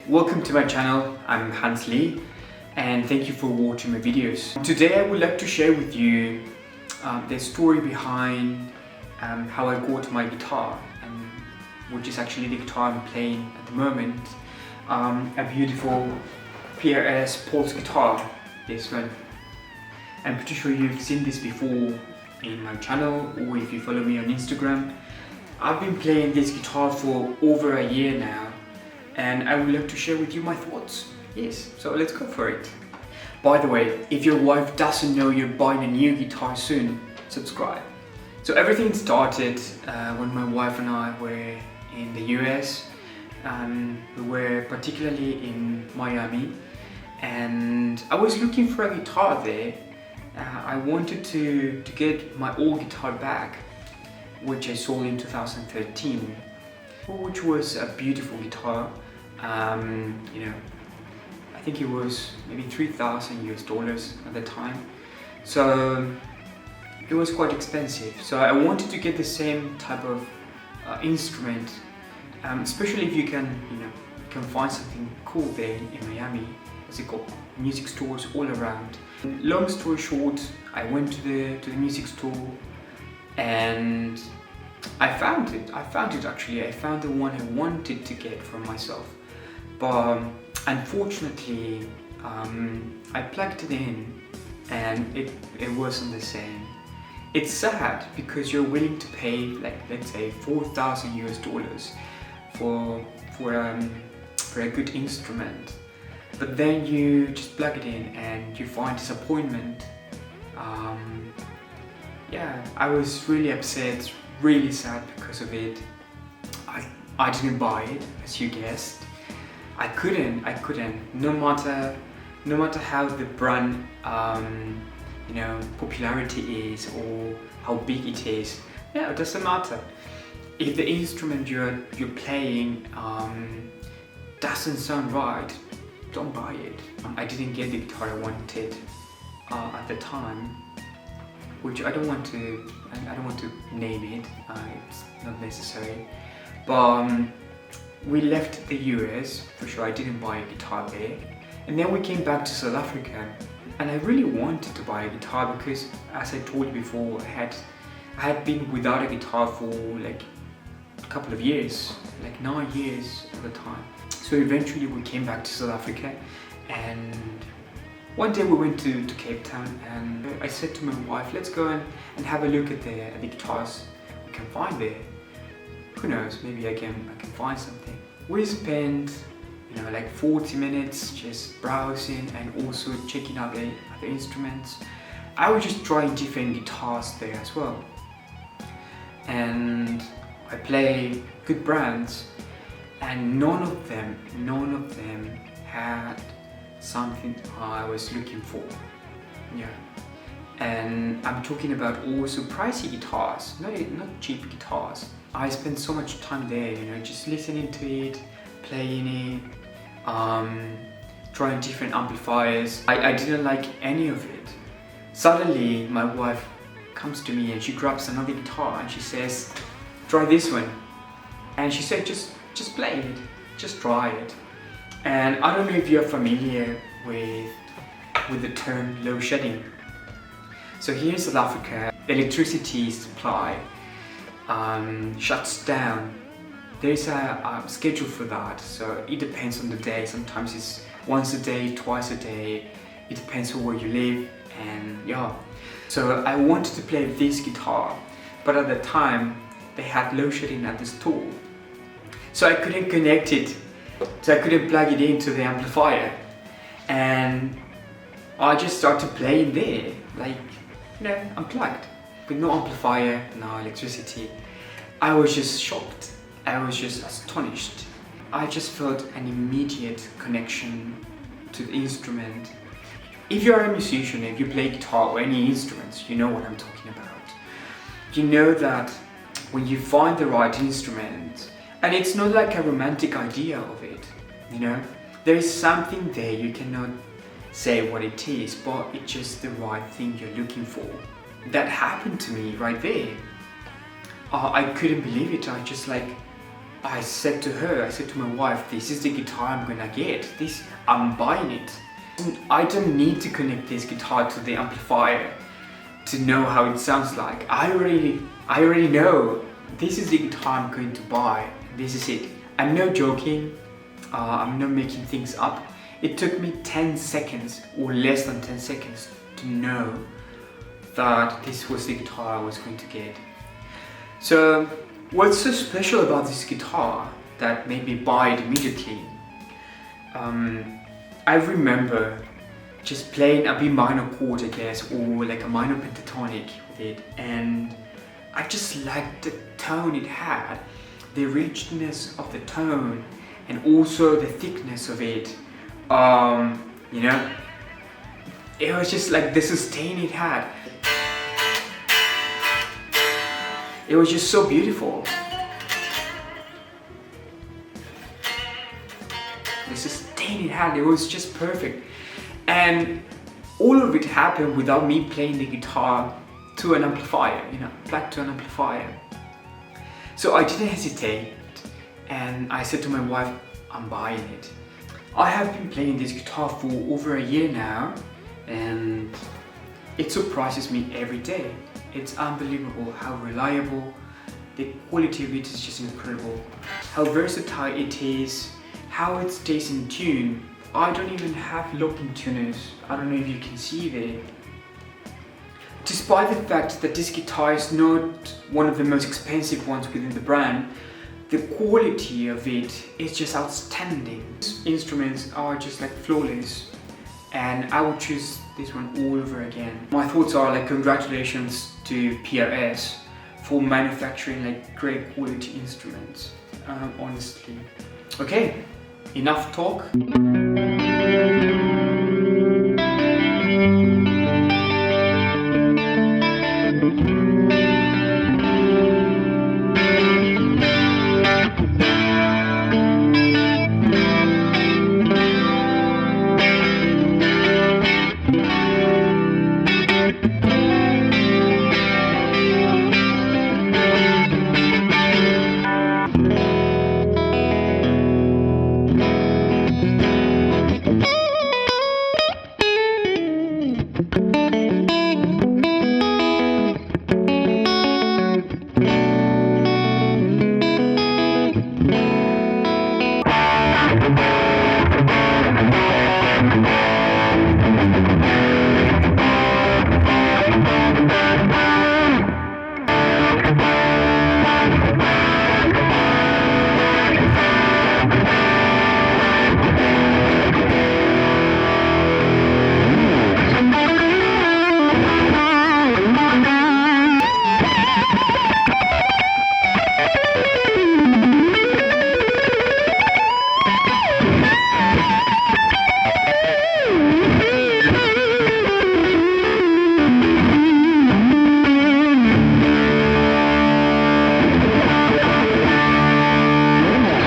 Welcome to my channel. I'm Hans Lee and thank you for watching my videos. Today I would like to share with you the story behind how I got my guitar, which is actually the guitar I'm playing at the moment. A beautiful PRS guitar, this one. I'm pretty sure you've seen this before in my channel, or if you follow me on Instagram. I've been playing this guitar for over a year now, and I would like to share with you my thoughts. Yes, so let's go for it. By the way, if your wife doesn't know you're buying a new guitar soon, subscribe. So everything started when my wife and I were in the US. We were particularly in Miami, and I was looking for a guitar there. I wanted to get my old guitar back, which I sold in 2013, which was a beautiful guitar. You know, I think it was maybe $3,000 at the time, so it was quite expensive. So I wanted to get the same type of instrument, especially if you can find something cool there in Miami. As it got music stores all around. Long story short, I went to the music store and I found it actually. I found the one I wanted to get for myself, but unfortunately I plugged it in and it wasn't the same. It's sad because you're willing to pay, like, let's say $4,000 for a good instrument, but then you just plug it in and you find disappointment. Yeah, I was really upset, really sad because of it. I didn't buy it, as you guessed. I couldn't. No matter how the brand popularity is or how big it is. Yeah, it doesn't matter. If the instrument you're playing doesn't sound right, don't buy it. I didn't get the guitar I wanted at the time, which I don't want to name it. It's not necessary. But we left the US for sure. I didn't buy a guitar there, and then we came back to South Africa, and I really wanted to buy a guitar because, as I told you before, I had been without a guitar for like a couple of years, like 9 years at the time. So eventually we came back to South Africa, and one day we went to Cape Town, and I said to my wife, let's go and have a look at the guitars we can find there. Who knows, maybe I can find something. We spent like 40 minutes just browsing and also checking out the instruments. I was just trying different guitars there as well, and I play good brands, and none of them had something I was looking for. Yeah, and I'm talking about also pricey guitars, not cheap guitars. I spent so much time there, just listening to it, playing it, trying different amplifiers. I didn't like any of it. Suddenly my wife comes to me and she grabs another guitar and she says, try this one. And she said, just play it, just try it. And I don't know if you're familiar with the term load shedding. So here in South Africa, electricity supply shuts down. There's a schedule for that, so it depends on the day. Sometimes it's once a day, twice a day. It depends on where you live, and yeah. So I wanted to play this guitar, but at the time they had load shedding at the store, so I couldn't connect it. So I couldn't plug it into the amplifier, and I just started playing there, like, unplugged, with no amplifier, no electricity. I was just shocked. I was just astonished. I just felt an immediate connection to the instrument. If you're a musician, if you play guitar or any instruments, you know what I'm talking about. You know that when you find the right instrument, and it's not like a romantic idea of it, there is something there, you cannot say what it is, but it's just the right thing you're looking for. That happened to me right there. I couldn't believe it. I just I said to my wife, this is the guitar I'm gonna get. I'm buying it. I don't need to connect this guitar to the amplifier to know how it sounds like. I already know this is the guitar I'm going to buy. This is it. I'm not joking. I'm not making things up. It took me 10 seconds or less than 10 seconds to know that this was the guitar I was going to get. So what's so special about this guitar that made me buy it immediately? I remember just playing a B minor chord, I guess, or like a minor pentatonic with it, and I just liked the tone it had, the richness of the tone, and also the thickness of it. You know, it was just like the sustain it had. It was just so beautiful. The sustain it had, it was just perfect. And all of it happened without me playing the guitar to an amplifier, you know, back to an amplifier. So I didn't hesitate, and I said to my wife, I'm buying it. I have been playing this guitar for over a year now, and it surprises me every day. It's unbelievable how reliable, the quality of it is just incredible, how versatile it is, how it stays in tune. I don't even have locking tuners. I don't know if you can see there. Despite the fact that this guitar is not one of the most expensive ones within the brand, the quality of it is just outstanding. Instruments are just like flawless, and I would choose this one all over again. My thoughts are like, congratulations to PRS for manufacturing like great quality instruments, honestly. Okay, enough talk.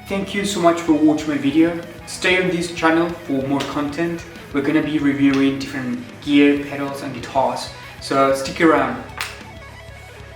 Thank you so much for watching my video. Stay on this channel for more content. We're gonna be reviewing different gear, pedals and guitars, so stick around.